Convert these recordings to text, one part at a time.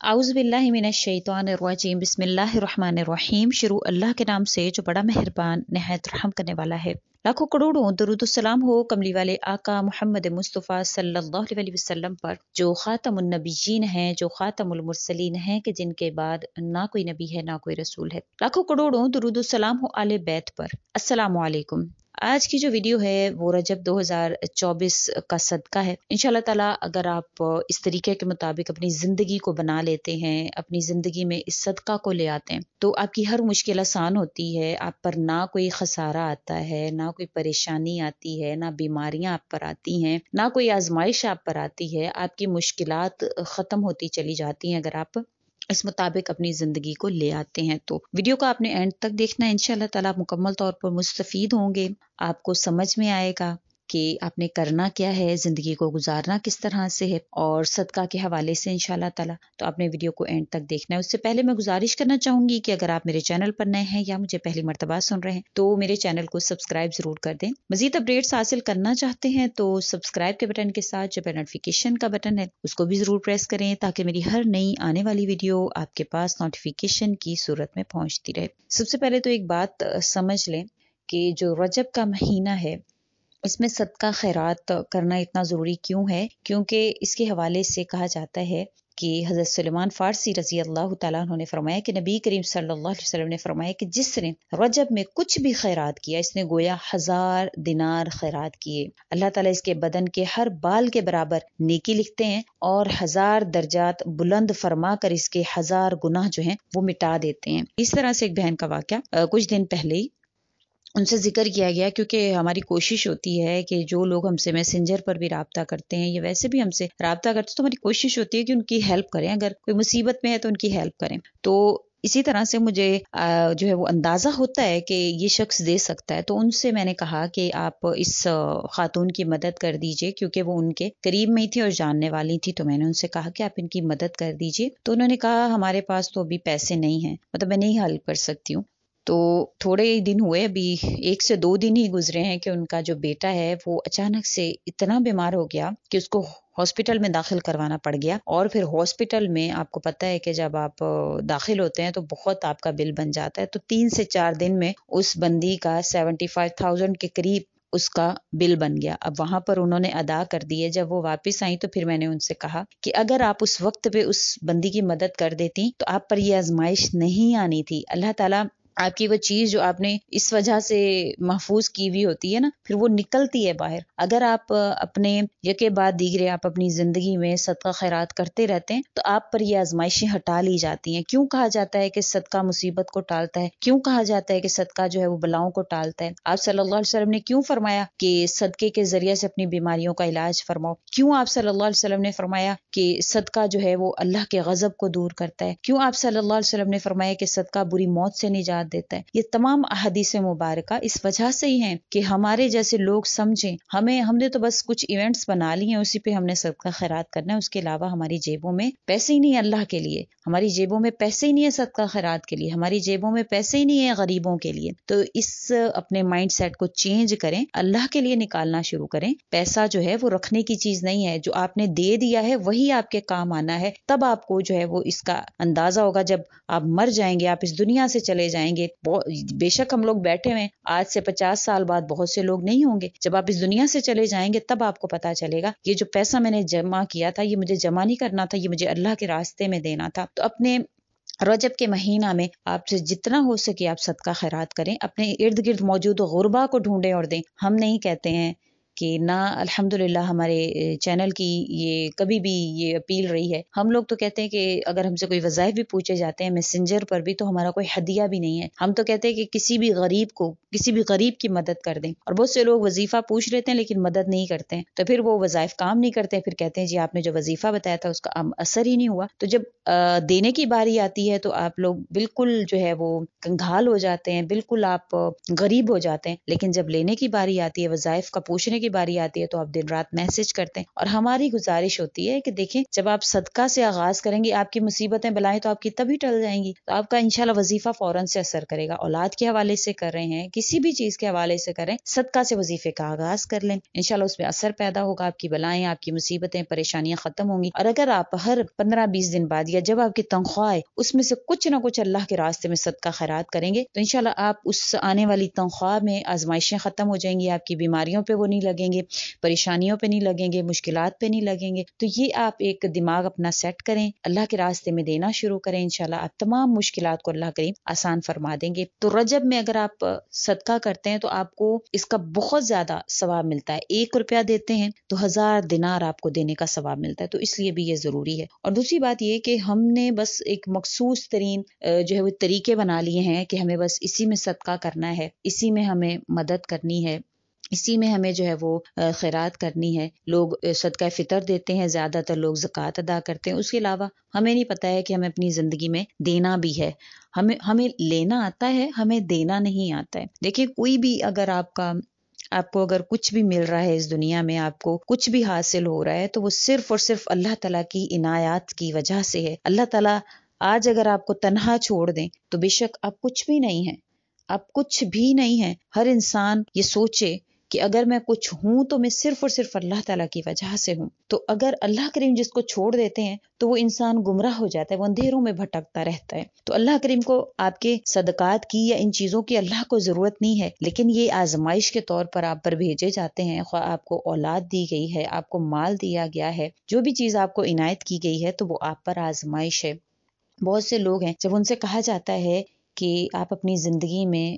आउज़ुबिल्लाहिमिनश्शैतानिर्रजीम बिस्मिल्लाहिर्रहमानिर्रहीम। शुरू अल्लाह के नाम से जो बड़ा मेहरबान निहायत रहम करने वाला है। लाखों करोड़ों दरूद सलाम हो कमली वाले आका मोहम्मद मुस्तफ़ा सल्लल्लाहु अलैहि वसल्लम पर, जो खातमुन नबीयीन हैं, जो खातमुल मुरसलीन हैं, कि जिनके बाद ना कोई नबी है ना कोई रसूल है। लाखों करोड़ों दरूद सलाम हो आले बैत पर। अस्सलामु अलैकुम। आज की जो वीडियो है वो रजब 2024 का सदका है। इंशाल्लाह ताला अगर आप इस तरीके के मुताबिक अपनी ज़िंदगी को बना लेते हैं, अपनी ज़िंदगी में इस सदका को ले आते हैं, तो आपकी हर मुश्किल आसान होती है। आप पर ना कोई खसारा आता है, ना कोई परेशानी आती है, ना बीमारियां आप पर आती हैं, ना कोई आजमाइश आप पर आती है। आपकी मुश्किलात ख़त्म होती चली जाती हैं अगर आप इस मुताबिक अपनी ज़िंदगी को ले आते हैं। तो वीडियो को आपने एंड तक देखना है। इंशाल्लाह ताला आप मुकम्मल तौर पर मुस्तफ़ीद होंगे। आपको समझ में आएगा कि आपने करना क्या है, ज़िंदगी को गुजारना किस तरह से है, और सदका के हवाले से इंशाल्लाह ताला। तो आपने वीडियो को एंड तक देखना है। उससे पहले मैं गुजारिश करना चाहूँगी कि अगर आप मेरे चैनल पर नए हैं या मुझे पहली मर्तबा सुन रहे हैं तो मेरे चैनल को सब्सक्राइब ज़रूर कर दें। मज़ीद अपडेट्स हासिल करना चाहते हैं तो सब्सक्राइब के बटन के साथ जो नोटिफिकेशन का बटन है उसको भी ज़रूर प्रेस करें, ताकि मेरी हर नई आने वाली वीडियो आपके पास नोटिफिकेशन की सूरत में पहुँचती रहे। सबसे पहले तो एक बात समझ लें कि जो रजब का महीना है इसमें सदका खैरात करना इतना ज़रूरी क्यों है, क्योंकि इसके हवाले से कहा जाता है कि हज़रत सुलेमान फ़ारसी रज़ी अल्लाह तआला अन्हु ने फरमाया कि नबी करीम सल्लल्लाहु अलैहि वसल्लम ने फरमाया कि जिसने रजब में कुछ भी खैरात किया, इसने गोया 1000 दिनार खैरात किए। अल्लाह ताला इसके बदन के हर बाल के बराबर नेकी लिखते हैं और 1000 दर्जात बुलंद फरमा कर इसके 1000 गुनाह जो हैं वो मिटा देते हैं। इस तरह से एक बहन का वाक़या कुछ दिन पहले ही उनसे जिक्र किया गया, क्योंकि हमारी कोशिश होती है कि जो लोग हमसे मैसेंजर पर भी राब्ता करते हैं या वैसे भी हमसे राब्ता करते हैं, तो हमारी कोशिश होती है कि उनकी हेल्प करें। अगर कोई मुसीबत में है तो उनकी हेल्प करें। तो इसी तरह से मुझे जो है वो अंदाज़ा होता है कि ये शख्स दे सकता है, तो उनसे मैंने कहा कि आप इस खातून की मदद कर दीजिए, क्योंकि वो उनके करीब में ही थी और जानने वाली थी। तो मैंने उनसे कहा कि आप इनकी मदद कर दीजिए। तो उन्होंने कहा हमारे पास तो अभी पैसे नहीं हैं, मतलब मैं नहीं हेल्प कर सकती हूँ। तो थोड़े ही दिन हुए, अभी 1 से 2 दिन ही गुजरे हैं कि उनका जो बेटा है वो अचानक से इतना बीमार हो गया कि उसको हॉस्पिटल में दाखिल करवाना पड़ गया। और फिर हॉस्पिटल में आपको पता है कि जब आप दाखिल होते हैं तो बहुत आपका बिल बन जाता है। तो 3 से 4 दिन में उस बंदी का 75,000 के करीब उसका बिल बन गया। अब वहां पर उन्होंने अदा कर दिए। जब वो वापस आई तो फिर मैंने उनसे कहा कि अगर आप उस वक्त पे उस बंदी की मदद कर देती तो आप पर ये आजमाइश नहीं आनी थी। अल्लाह ताला आपकी वो चीज जो आपने इस वजह से महफूज की हुई होती है ना, फिर वो निकलती है बाहर। अगर आप अपने यके बाद दीगरे आप अपनी जिंदगी में सदका खैरात करते रहते हैं तो आप पर ये आजमाइशें हटा ली जाती हैं। क्यों कहा जाता है कि सदका मुसीबत को टालता है? क्यों कहा जाता है कि सदका जो है वो बलाओं को टालता है? आप सल्लल्लाहु अलैहि वसल्लम ने क्यों फरमाया कि सदके के जरिए से अपनी बीमारियों का इलाज फरमाओ? क्यों आप सल्लल्लाहु अलैहि वसल्लम ने फरमाया कि सदका जो है वो अल्लाह के गजब को दूर करता है? क्यों आप सल्लल्लाहु अलैहि वसल्लम ने फरमाया कि सदका बुरी मौत से निजात देता है? ये तमाम अहदीस मुबारका इस वजह से ही हैं कि हमारे जैसे लोग समझें। हमने तो बस कुछ इवेंट्स बना लिए हैं, उसी पे हमने सदका खैरात करना है। उसके अलावा हमारी जेबों में पैसे ही नहीं है अल्लाह के लिए, हमारी जेबों में पैसे ही नहीं है सदका खैरात के लिए, हमारी जेबों में पैसे ही नहीं है गरीबों के लिए। तो इस अपने माइंड सेट को चेंज करें, अल्लाह के लिए निकालना शुरू करें। पैसा जो है वो रखने की चीज नहीं है, जो आपने दे दिया है वही आपके काम आना है। तब आपको जो है वो इसका अंदाजा होगा जब आप मर जाएंगे, आप इस दुनिया से चले जाएंगे। बेशक हम लोग बैठे हुए आज से 50 साल बाद बहुत से लोग नहीं होंगे। जब आप इस दुनिया से चले जाएंगे तब आपको पता चलेगा ये जो पैसा मैंने जमा किया था ये मुझे जमा नहीं करना था, ये मुझे अल्लाह के रास्ते में देना था। तो अपने रजब के महीना में आपसे जितना हो सके आप सदका खैरात करें। अपने इर्द गिर्द मौजूद गुरबा को ढूंढें और दें। हम नहीं कहते हैं कि ना, अल्हम्दुलिल्लाह हमारे चैनल की ये कभी भी ये अपील रही है। हम लोग तो कहते हैं कि अगर हमसे कोई वज़ाइफ भी पूछे जाते हैं मैसेंजर पर भी, तो हमारा कोई हदिया भी नहीं है। हम तो कहते हैं कि किसी भी गरीब की मदद कर दें। और बहुत से लोग वजीफा पूछ लेते हैं लेकिन मदद नहीं करते हैं, तो फिर वो वज़ाइफ काम नहीं करते हैं। फिर कहते हैं जी आपने जो वजीफा बताया था उसका असर ही नहीं हुआ। तो जब देने की बारी आती है तो आप लोग बिल्कुल जो है वो कंगाल हो जाते हैं, बिल्कुल आप गरीब हो जाते हैं। लेकिन जब लेने की बारी आती है, वज़ाइफ का पूछने की کی باری آتی ہے تو آپ دن رات میسج کرتے ہیں، اور ہماری گزارش ہوتی ہے کہ دیکھیں جب آپ صدقہ سے آغاز کریں گے آپ کی مصیبتیں بلائیں تو آپ کی تبھی ٹل جائیں گی، تو آپ کا انشاءاللہ وظیفہ فوراً سے اثر کرے گا۔ اولاد کے حوالے سے کر رہے ہیں، کسی بھی چیز کے حوالے سے کریں، صدقہ سے وظیفے کا آغاز کر لیں، انشاءاللہ اس میں اثر پیدا ہوگا، آپ کی بلائیں، آپ کی مصیبتیں، پریشانیاں ختم ہوں گی۔ اور اگر آپ ہر 15-20 دن بعد یا جب آپ کی تنخواہ ہے اس میں سے کچھ نہ کچھ اللہ کے راستے میں صدقہ خیرات کریں گے تو انشاءاللہ آپ اس آنے والی تنخواہ میں آزمائشیں ختم ہو جائیں گی، آپ کی بیماریوں پہ وہ نہیں لگیں گے، پریشانیوں پہ نہیں لگیں گے، مشکلات پہ نہیں لگیں گے۔ تو یہ آپ ایک دماغ اپنا سیٹ کریں، اللہ کے راستے میں دینا شروع کریں، انشاءاللہ آپ تمام مشکلات کو اللہ کریم آسان فرما دیں گے۔ تو رجب میں اگر آپ صدقہ کرتے ہیں تو آپ کو اس کا بہت زیادہ ثواب ملتا ہے، 1 روپیہ دیتے ہیں تو 1000 دینار آپ کو دینے کا ثواب ملتا ہے، تو اس لیے بھی یہ ضروری ہے۔ اور دوسری بات یہ کہ ہم نے بس ایک مخصوص ترین جو ہے وہ طریقے بنا لیے ہیں کہ ہمیں بس اسی میں صدقہ کرنا ہے، اسی میں ہمیں مدد کرنی ہے، اسی میں ہمیں جو ہے وہ خیرات کرنی ہے۔ لوگ صدقہ فطر دیتے ہیں، زیادہ تر لوگ زکوٰۃ ادا کرتے ہیں، اس کے علاوہ ہمیں نہیں پتہ ہے کہ ہمیں اپنی زندگی میں دینا بھی ہے، ہمیں لینا آتا ہے، ہمیں دینا نہیں آتا ہے۔ دیکھیں کوئی بھی اگر آپ کو اگر کچھ بھی مل رہا ہے اس دنیا میں، آپ کو کچھ بھی حاصل ہو رہا ہے تو وہ صرف اور صرف اللہ تعالیٰ کی عنایات کی وجہ سے ہے۔ اللہ تعالیٰ آج اگر آپ کو تنہا چھوڑ دیں تو بے شک آپ کچھ بھی نہیں ہیں، آپ کچھ بھی نہیں ہیں۔ ہر انسان یہ سوچے کہ اگر میں کچھ ہوں تو میں صرف اور صرف اللہ تعالیٰ کی وجہ سے ہوں۔ تو اگر اللہ کریم جس کو چھوڑ دیتے ہیں تو وہ انسان گمراہ ہو جاتا ہے، وہ اندھیروں میں بھٹکتا رہتا ہے۔ تو اللہ کریم کو آپ کے صدقات کی یا ان چیزوں کی اللہ کو ضرورت نہیں ہے، لیکن یہ آزمائش کے طور پر آپ پر بھیجے جاتے ہیں۔ خواہ آپ کو اولاد دی گئی ہے، آپ کو مال دیا گیا ہے، جو بھی چیز آپ کو عنایت کی گئی ہے تو وہ آپ پر آزمائش ہے۔ بہت سے لوگ ہیں جب ان سے کہا جاتا ہے کہ آپ اپنی زندگی میں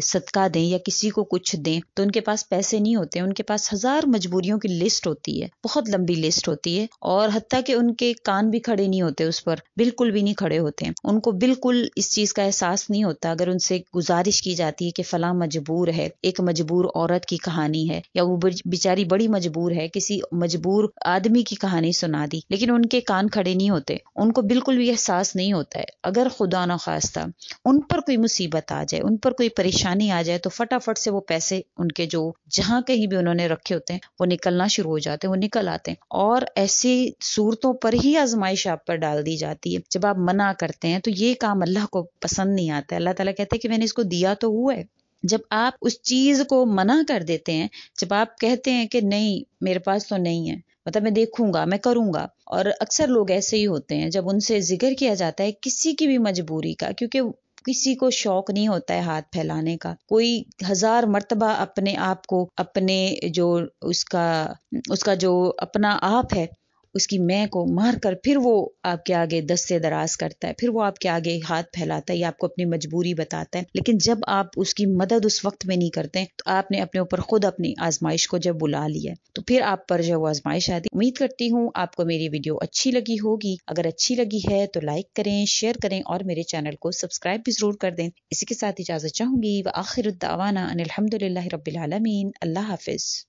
صدقہ دیں یا کسی کو کچھ دیں تو ان کے پاس پیسے نہیں ہوتے، ان کے پاس ہزار مجبوریوں کی لسٹ ہوتی ہے، بہت لمبی لسٹ ہوتی ہے، اور حتیٰ کہ ان کے کان بھی کھڑے نہیں ہوتے، اس پر بالکل بھی نہیں کھڑے ہوتے ہیں، ان کو بالکل اس چیز کا احساس نہیں ہوتا اگر ان سے گزارش کی جاتی ہے کہ فلاں مجبور ہے، ایک مجبور عورت کی کہانی ہے یا وہ بیچاری بڑی مجبور ہے، کسی مجبور آدمی کی کہانی سنا دی، لیکن ان کے کان کھڑے نہیں ہوتے، ان کو بالکل بھی احساس نہیں ہوتا ہے۔ اگر خدا نخواستہ ان پر کوئی مصیبت آ جائے، ان پر کوئی پریشانی آ جائے تو فٹافٹ سے وہ پیسے ان کے جو جہاں کہیں بھی انہوں نے رکھے ہوتے ہیں وہ نکلنا شروع ہو جاتے ہیں، وہ نکل آتے ہیں، اور ایسی صورتوں پر ہی آزمائش آپ پر ڈال دی جاتی ہے۔ جب آپ منع کرتے ہیں تو یہ کام اللہ کو پسند نہیں آتا ہے۔ اللہ تعالیٰ کہتے ہیں کہ میں نے اس کو دیا تو ہوا ہے۔ جب آپ اس چیز کو منع کر دیتے ہیں، جب آپ کہتے ہیں کہ نہیں میرے پاس تو نہیں ہے، مطلب میں دیکھوں گا، میں کروں گا، اور اکثر لوگ ایسے ہی ہوتے ہیں جب ان سے ذکر کیا جاتا ہے کسی کی بھی مجبوری کا، کیونکہ کسی کو شوق نہیں ہوتا ہے ہاتھ پھیلانے کا، کوئی 1000 مرتبہ اپنے آپ کو اپنے جو اس کا جو اپنا آپ ہے اس کی میں کو مار کر پھر وہ آپ کے آگے دست سے دراز کرتا ہے، پھر وہ آپ کے آگے ہاتھ پھیلاتا ہے یا آپ کو اپنی مجبوری بتاتا ہے، لیکن جب آپ اس کی مدد اس وقت میں نہیں کرتے تو آپ نے اپنے اوپر خود اپنی آزمائش کو جب بلا لیا تو پھر آپ پر جو وہ آزمائش آتی۔ امید کرتی ہوں آپ کو میری ویڈیو اچھی لگی ہوگی، اگر اچھی لگی ہے تو لائک کریں، شیئر کریں اور میرے چینل کو سبسکرائب بھی ضرور کر دیں۔ اسی کے ساتھ اجازت چاہوں گی، وآخر الدعوانا ان الحمد للہ رب العالمین۔ اللہ حافظ۔